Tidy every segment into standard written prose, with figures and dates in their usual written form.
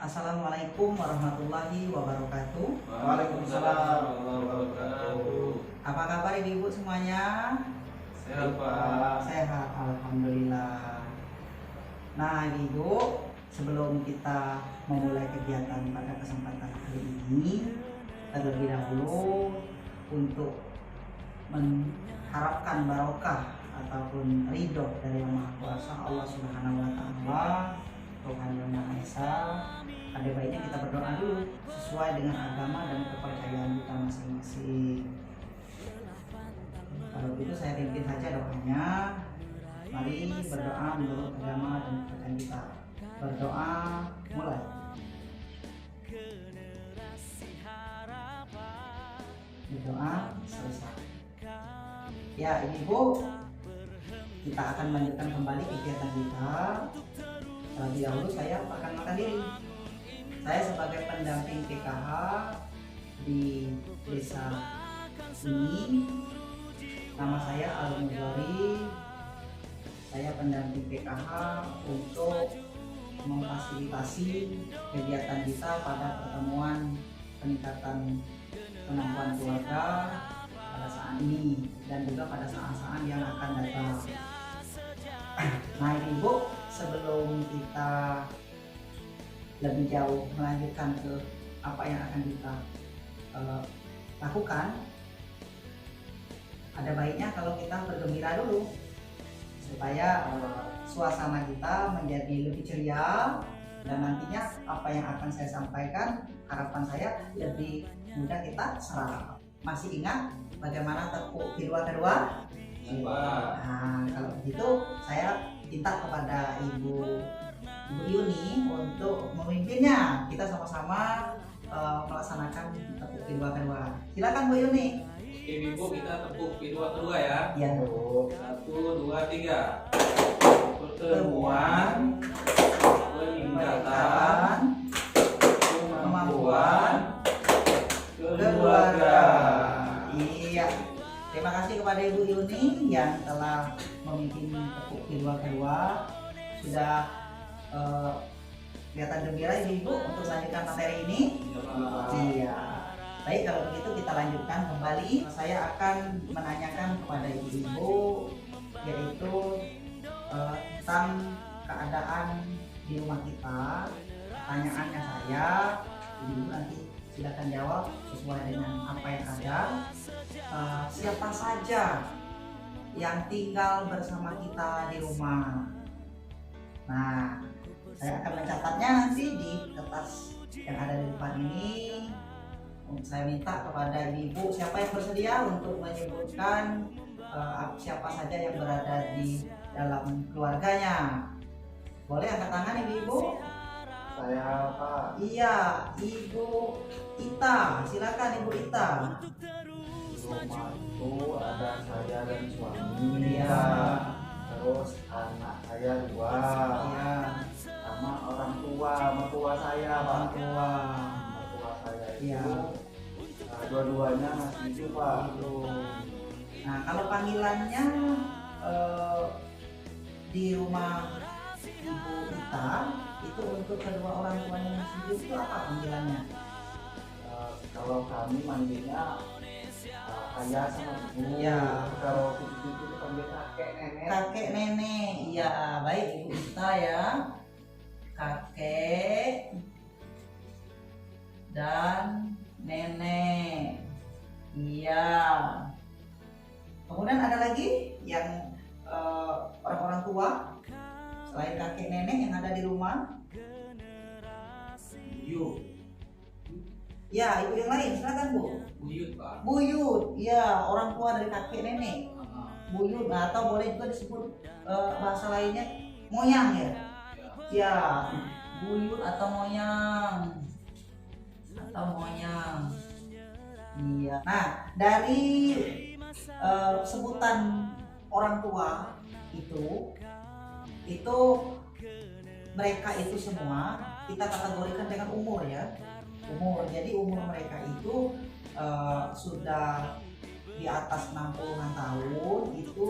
Assalamualaikum warahmatullahi wabarakatuh. Waalaikumsalam warahmatullahi wabarakatuh. Apa kabar ibu-ibu semuanya? Sehat Pak. Sehat, alhamdulillah. Nah ibu, sebelum kita memulai kegiatan pada kesempatan kali ini, terlebih dahulu untuk mengharapkan barokah ataupun ridho dari Yang Maha Kuasa Allah Subhanahu wa Ta'ala, Tuhan Yang Maha Esa, ada baiknya kita berdoa dulu sesuai dengan agama dan kepercayaan kita masing-masing. Kalau begitu saya pimpin saja doanya. Mari berdoa menurut agama dan kepercayaan kita. Berdoa mulai. Berdoa selesai. Ya ibu, kita akan melanjutkan kembali kegiatan kita. Terlebih dahulu saya perkenalkan diri. Saya sebagai pendamping PKH di desa ini. Nama saya Al-Mudhari. Saya pendamping PKH untuk memfasilitasi kegiatan kita pada pertemuan peningkatan kemampuan keluarga pada saat ini dan juga pada saat-saat yang akan datang. Nah ibu, sebelum kita lebih jauh melanjutkan ke apa yang akan kita lakukan, ada baiknya kalau kita bergembira dulu supaya suasana kita menjadi lebih ceria, dan nantinya apa yang akan saya sampaikan harapan saya lebih mudah kita serap. Masih ingat bagaimana tepuk kedua-kedua? Nah kalau begitu saya minta kepada Ibu Yuni untuk memimpinnya. Kita sama-sama melaksanakan tepuk kedua-kedua. Silakan Bu Yuni. Oke Ibu, kita tepuk kedua-kedua ya. Ya. 1, 2, 3. Pertemuan peningkatan kemampuan keluarga. Iya. Terima kasih kepada Ibu Yuni yang telah memimpin tepuk kedua-kedua. Sudah kelihatan gembira ibu untuk melanjutkan materi ini. Iya. Baik, kalau begitu kita lanjutkan kembali. Saya akan menanyakan kepada ibu-ibu yaitu tentang keadaan di rumah kita. Pertanyaannya saya, ibu nanti silakan jawab sesuai dengan apa yang ada. Siapa saja yang tinggal bersama kita di rumah? Nah, saya akan mencatatnya nanti di kertas yang ada di depan ini. Saya minta kepada ibu siapa yang bersedia untuk menyebutkan siapa saja yang berada di dalam keluarganya. Boleh angkat tangan ibu-ibu? Saya Pak. Iya, Ibu Ita. Silakan Ibu Ita. Di rumah itu ada saya dan suami. Iya. Terus anak saya 2. Iya. Sama orang tua, mertua saya Pak. Orang tua. Mertua saya itu Iya. Dua-duanya masih hidup Pak. Itu. Nah, kalau panggilannya di rumah Ibu Ita itu untuk kedua orang tuanya yang masih hidup itu apa panggilannya? Kalau kami manggilnya ayah sama ibu. Ya. Kalau cucu itu panggil kakek nenek. Kakek nenek. Iya, baik Ibu Ita ya. Kakek dan nenek. Iya. Kemudian ada lagi yang orang-orang tua selain kakek nenek yang ada di rumah? Yuk, Ya, ibu yang lain silakan Bu. buyut Pak. Buyut, ya orang tua dari kakek nenek. Buyut, nah, atau boleh juga disebut bahasa lainnya moyang ya. Ya, buyut atau moyang. Atau moyang. Iya. Nah, dari sebutan orang tua itu mereka itu semua kita kategorikan dengan umur ya. Jadi umur mereka itu sudah di atas 60-an tahun itu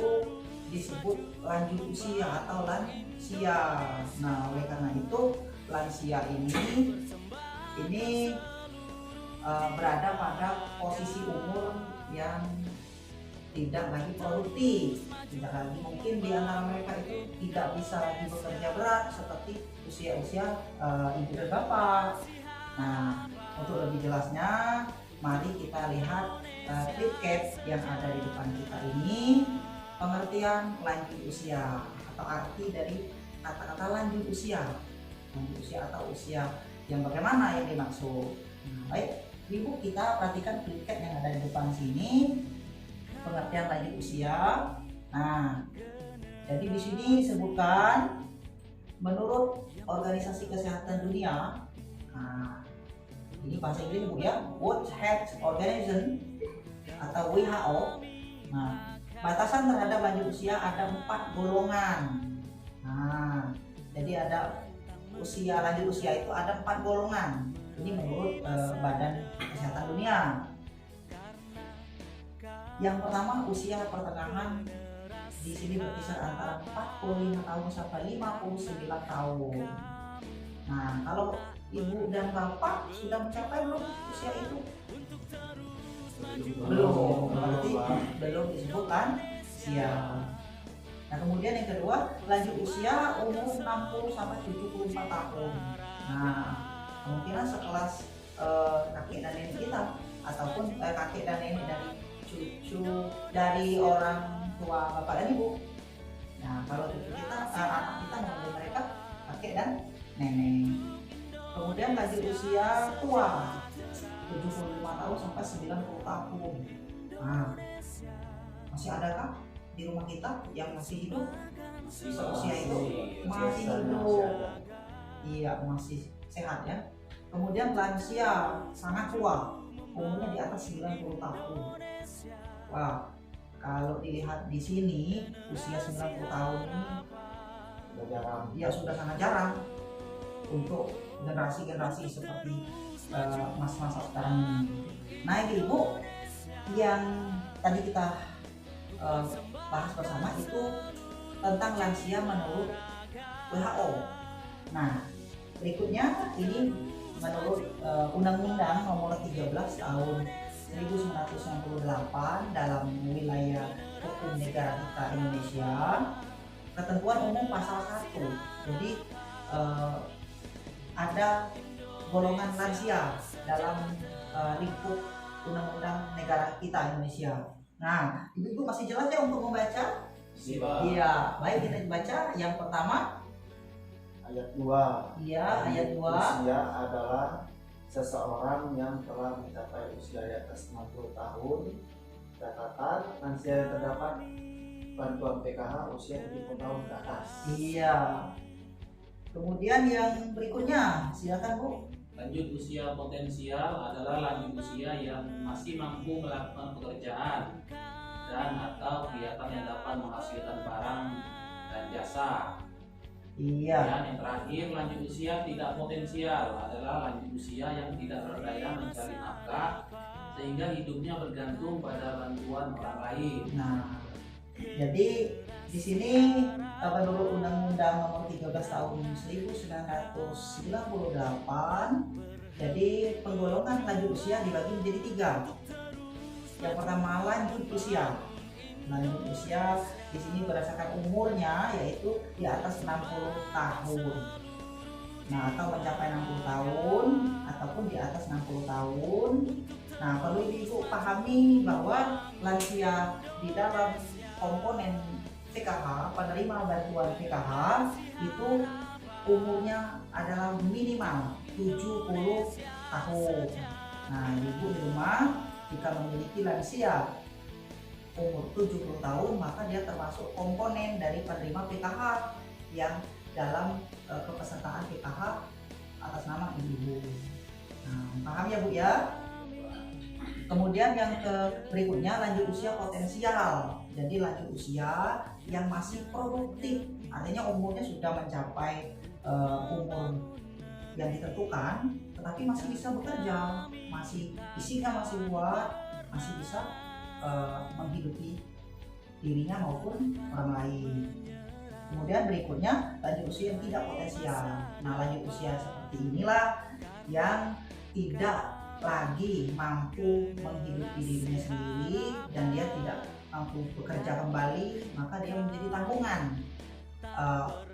disebut lanjut usia atau lansia. Nah, oleh karena itu lansia ini berada pada posisi umur yang tidak lagi produktif, tidak lagi mungkin di antara mereka itu tidak bisa lagi bekerja berat seperti usia-usia ibu dan bapak. Nah, untuk lebih jelasnya, mari kita lihat clip cap yang ada di depan kita ini, pengertian lanjut usia atau arti dari kata-kata lanjut usia atau usia yang bagaimana yang dimaksud. Baik, ibu, kita perhatikan clip cap yang ada di depan sini. Pengertian lanjut usia. Nah, jadi di sini disebutkan menurut Organisasi Kesehatan Dunia. Nah, ini bahasa Inggris Bu ya, World Health Organization atau WHO. Nah, batasan terhadap lanjut usia ada 4 golongan. Nah, jadi ada lanjut usia itu ada 4 golongan. Ini menurut Badan Kesehatan Dunia. Yang pertama, usia pertengahan di sini berkisar antara 45 tahun sampai 59 tahun. Nah, kalau ibu dan bapak sudah mencapai belum usia itu? Belum, berarti belum disebutkan usia. Nah, kemudian yang kedua, lanjut usia umur 60 sampai 74 tahun. Nah, kemungkinan sekelas kakek dan nenek kita ataupun kakek dan nenek dari cucu dari orang tua bapak dan ibu. Nah, kalau cucu kita, anak kita memanggil mereka kakek dan nenek. Kemudian lanjut usia tua 75 tahun sampai 90 tahun. Nah, masih adakah di rumah kita yang masih hidup seusia itu? Masih hidup. Iya, masih sehat ya. Kemudian lansia sangat tua, umurnya di atas 90 tahun. Wah, kalau dilihat di sini usia 90 tahun ini ya sudah sangat jarang untuk generasi-generasi seperti masa-masa sekarang ini. Nah, ibu, yang tadi kita bahas bersama itu tentang lansia menurut WHO. Nah, berikutnya ini menurut Undang-Undang Nomor 13 Tahun 1998 dalam wilayah hukum negara kita Indonesia, ketentuan umum pasal 1. Jadi ada golongan lansia dalam lingkup undang-undang negara kita Indonesia. Nah, ibu masih jelas ya untuk membaca? Iya, baik, kita baca yang pertama. Ayat 2. Iya, ayat 2. Usia adalah seseorang yang telah mencapai usia di atas 60 tahun. Catatan, lansia yang terdapat bantuan PKH usia 70 tahun ke atas. Iya. Kemudian yang berikutnya, silakan Bu. Lanjut usia potensial adalah lanjut usia yang masih mampu melakukan pekerjaan dan atau kegiatan yang dapat menghasilkan barang dan jasa. Iya. Dan yang terakhir, lanjut usia tidak potensial adalah lanjut usia yang tidak berdaya mencari nafkah sehingga hidupnya bergantung pada bantuan orang lain. Nah, jadi di sini menurut Undang-Undang Nomor 13 Tahun 1998, jadi penggolongan lanjut usia dibagi menjadi 3. Yang pertama, lanjut usia. Lanjut usia di sini berdasarkan umurnya yaitu di atas 60 tahun. Nah, atau mencapai 60 tahun ataupun di atas 60 tahun. Nah, perlu Ibu pahami bahwa lansia di dalam komponen PKH, penerima bantuan PKH itu umurnya adalah minimal 70 tahun. Nah, Ibu di rumah jika memiliki lansia umur 70 tahun, maka dia termasuk komponen dari penerima PKH yang dalam kepesertaan PKH atas nama ibu. Nah, paham ya Bu ya? Kemudian yang berikutnya lanjut usia potensial. Jadi lanjut usia yang masih produktif, artinya umurnya sudah mencapai umur yang ditentukan, tetapi masih bisa bekerja, masih fisiknya masih kuat, masih bisa menghidupi dirinya maupun orang lain. Kemudian berikutnya lanjut usia yang tidak potensial. Nah, lanjut usia seperti inilah yang tidak lagi mampu menghidupi dirinya sendiri dan dia tidak mampu bekerja kembali, maka dia menjadi tanggungan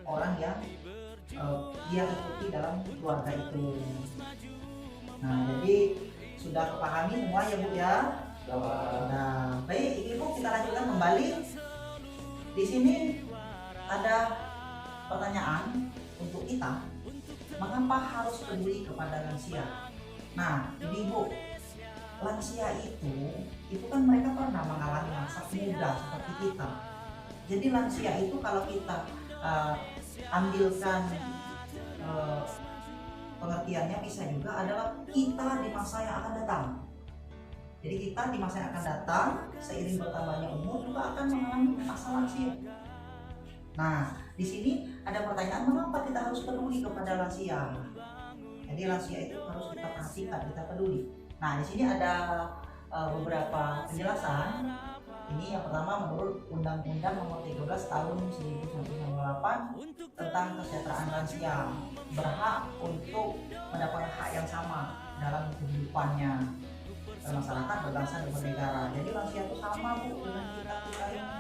orang yang dia ikuti dalam keluarga itu. Nah, jadi sudah kepahami semua ya Bu ya? Nah, baik Ibu, kita lanjutkan kembali. Di sini ada pertanyaan untuk kita, mengapa harus peduli kepada lansia? Nah, Ibu, lansia itu kan mereka pernah mengalami masa muda seperti kita. Jadi lansia itu kalau kita ambilkan pengertiannya bisa juga adalah kita di masa yang akan datang. Jadi kita di masa yang akan datang seiring bertambahnya umur juga akan mengalami masa lansia. Nah, di sini ada pertanyaan, mengapa kita harus peduli kepada lansia? Jadi lansia itu harus kita perhatikan, kita peduli. Nah, di sini ada beberapa penjelasan. Ini yang pertama menurut Undang-Undang Nomor 13 Tahun 1998 tentang kesejahteraan lansia, berhak untuk mendapatkan hak yang sama dalam kehidupannya bermasyarakat, berbangsa dan bernegara. Jadi lansia itu sama Bu dengan kita ini.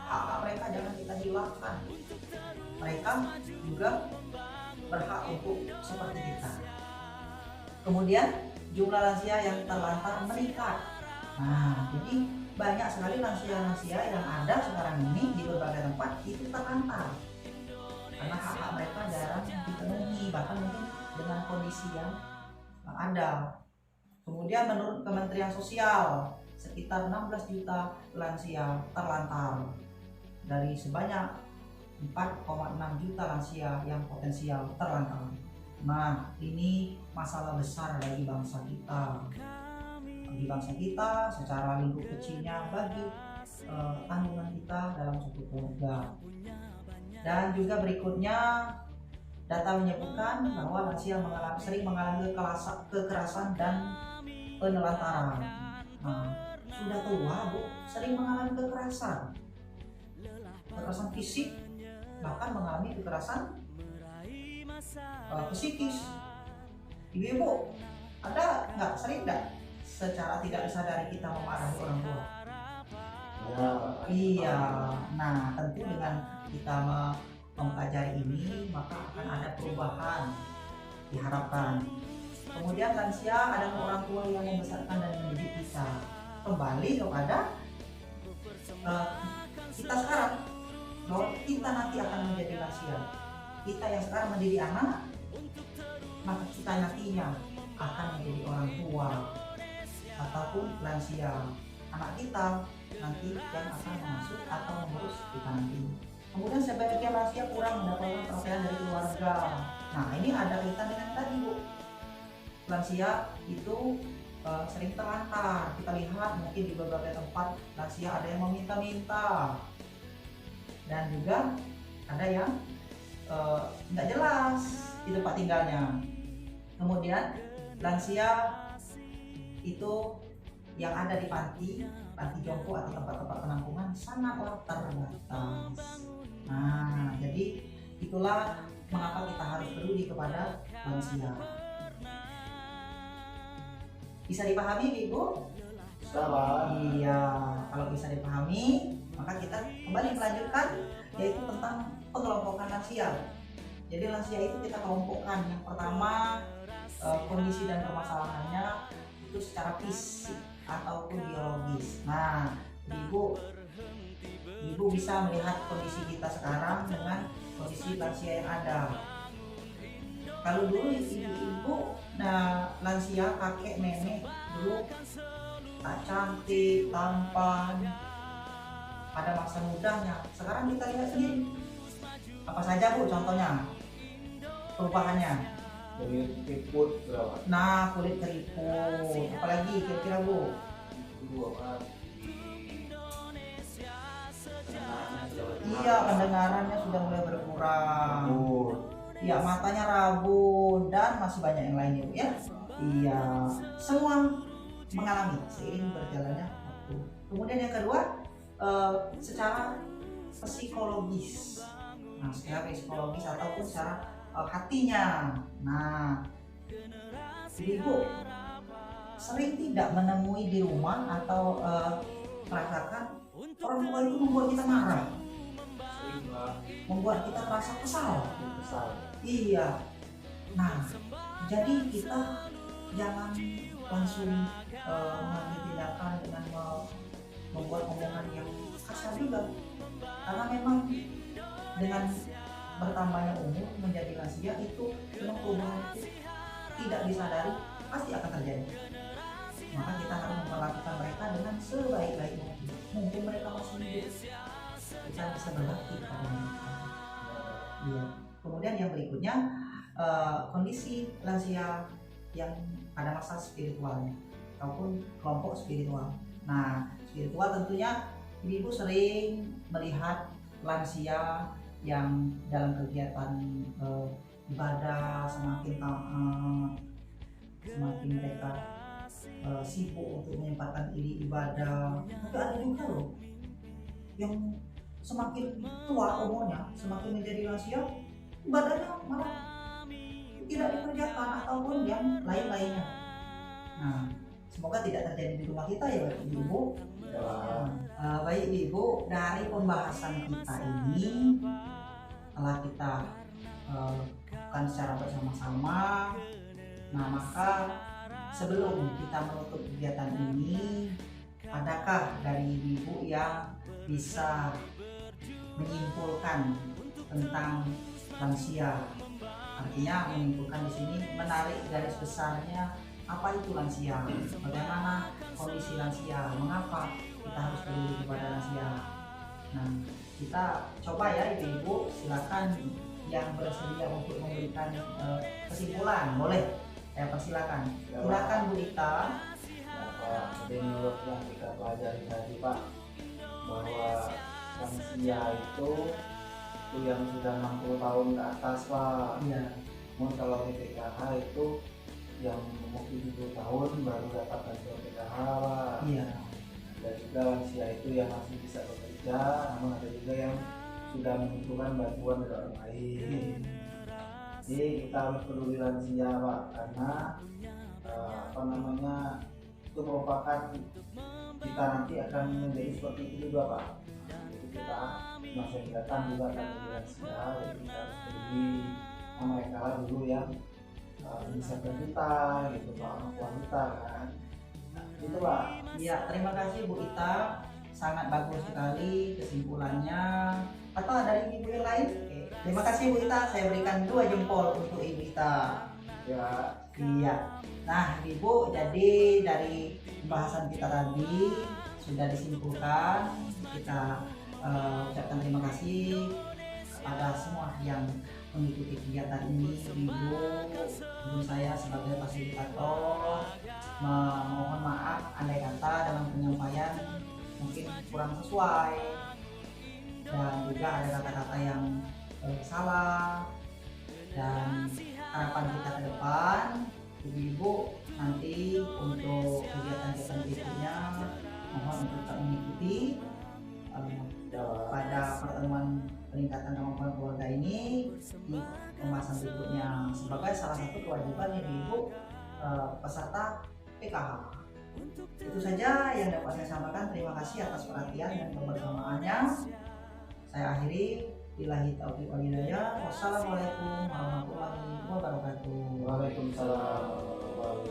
Hak mereka jangan kita hilangkan. Mereka juga berhak untuk seperti kita. Kemudian jumlah lansia yang terlantar meningkat. Nah, jadi banyak sekali lansia-lansia yang ada sekarang ini di berbagai tempat itu terlantar karena hak-hak mereka jarang dipenuhi, bahkan mungkin dengan kondisi yang ada. Kemudian menurut Kementerian Sosial sekitar 16 juta lansia terlantar dari sebanyak 4,6 juta lansia yang potensial terlantar. Nah, ini masalah besar bagi bangsa kita. Bagi bangsa kita secara lingkup kecilnya, bagi tanggungan kita dalam suatu keluarga. Dan juga berikutnya data menyebutkan bahwa lansia sering mengalami kekerasan dan penelantaran. Nah, sudah tua Bu, sering mengalami kekerasan fisik, bahkan mengalami kekerasan psikis. Ibu, ada nggak sering nggak secara tidak disadari kita memarahi orang tua? Ya. Iya. Nah, tentu dengan kita mempelajari ini maka akan ada perubahan diharapkan. Kemudian lansia adalah orang tua yang membesarkan dan mendidik kita. Kembali kepada kita sekarang, bahwa kita nanti akan menjadi lansia. Kita yang sekarang mendidik anak, maka kita nantinya akan menjadi orang tua ataupun lansia. Anak kita nanti yang akan mengasuh atau mengurus kita nanti. Kemudian sebagian lansia kurang mendapatkan perhatian dari keluarga. Nah, ini ada kaitan dengan tadi Bu. Lansia itu sering terlantar. Kita lihat mungkin di beberapa tempat lansia ada yang meminta-minta, dan juga ada yang nggak jelas di tempat tinggalnya. Kemudian lansia itu yang ada di panti jompo atau tempat-tempat penampungan sangatlah terbatas. Nah, jadi itulah mengapa kita harus peduli kepada lansia. Bisa dipahami Ibu? Salah. Iya, kalau bisa dipahami maka kita kembali melanjutkan, yaitu tentang pengelompokan lansia. Jadi lansia itu kita kelompokkan. Yang pertama, kondisi dan permasalahannya itu secara fisik ataupun biologis. Nah, Ibu bisa melihat kondisi kita sekarang dengan kondisi lansia yang ada. Kalau dulu ibu-ibu, nah lansia kakek nenek dulu tak cantik, tampan pada masa mudanya. Sekarang kita lihat sendiri. Apa saja Bu contohnya perubahannya? Kulit keriput berapa? Nah, kulit keriput. Apalagi kira-kira Bu? Iya, pendengarannya sudah mulai berkurang. Iya, matanya rabun dan masih banyak yang lainnya Bu ya. Iya, semua mengalami seiring berjalannya waktu. Kemudian yang kedua, secara psikologis. Nah, secara psikologis ataupun secara hatinya. Nah, ibu sering tidak menemui di rumah atau merasakan orang tua itu membuat kita marah, Sering Pak. membuat kita merasa kesal. Besar. Iya. Nah, jadi kita jangan langsung mengambil tindakan dengan membuat omongan yang kasar juga, karena memang dengan bertambahnya umur menjadi lansia itu memang perubahan itu tidak disadari pasti akan terjadi. Maka kita harus memperlakukan mereka dengan sebaik-baiknya. Mungkin mereka masih hidup, kita bisa berbakti kepada mereka. Iya. Kemudian yang berikutnya kondisi lansia yang pada masa spiritualnya ataupun kelompok spiritual. Nah, spiritual tentunya ibu sering melihat lansia yang dalam kegiatan ibadah semakin mereka sibuk untuk menyempatkan diri ibadah. Tapi ada juga loh yang semakin tua umurnya, semakin menjadi lansia, ibadahnya malah tidak dikerjakan ataupun yang lain-lainnya. Nah, semoga tidak terjadi di rumah kita ya Bapak Ibu. Baik Ibu, dari pembahasan kita ini telah kita lakukan secara bersama-sama. Nah, maka sebelum kita menutup kegiatan ini, adakah dari Ibu yang bisa menyimpulkan tentang lansia? Artinya menyimpulkan di sini, menarik garis besarnya apa itu lansia, bagaimana kondisi lansia, mengapa kita harus peduli kepada lansia. Nah, kita coba ya Ibu, silakan yang bersedia untuk memberikan kesimpulan, boleh saya persilakan. Silakan Bu Ita. Jadi menurut yang kita pelajari tadi Pak, bahwa lansia itu yang sudah 60 tahun ke atas Pak. Iya. Namun kalau PKH itu yang umur 70 tahun baru dapat bantuan PKH Pak. Iya. Ada juga lansia itu yang masih bisa bekerja, namun ada juga yang sudah membutuhkan bantuan dari orang lain. Jadi kita harus peduli lansia Pak, karena itu merupakan kita nanti akan menjadi seperti itu juga Pak. Jadi kita masa yang datang juga akan menjadi lansia, jadi kita harus peduli sama mereka dulu yang bisa kita gitu Pak, orang tua kita kan. Itu Pak. Iya, terima kasih Bu Ita, sangat bagus sekali kesimpulannya. Atau ada ibu yang lain? Oke. Terima kasih Bu Ita, saya berikan 2 jempol untuk Ibu Ita. Ya. Iya. Nah Ibu, jadi dari pembahasan kita tadi sudah disimpulkan, kita ucapkan terima kasih kepada semua yang mengikuti kegiatan ini. Ibu saya sebagai fasilitator mohon maaf andai kata dalam penyampaian mungkin kurang sesuai dan juga ada kata-kata yang salah, dan harapan kita ke depan ibu-ibu nanti untuk kegiatan-kegiatan berikutnya mohon untuk tetap mengikuti pada pertemuan peningkatan kemampuan keluarga ini di pembahasan berikutnya sebagai salah satu kewajiban ibu peserta PKH. Itu saja yang dapat saya sampaikan. Terima kasih atas perhatian dan kebersamaannya. Saya akhiri. Billahi taufiq wal hidayah. Wassalamualaikum warahmatullahi wabarakatuh. Waalaikumsalam warahmatullahi wabarakatuh.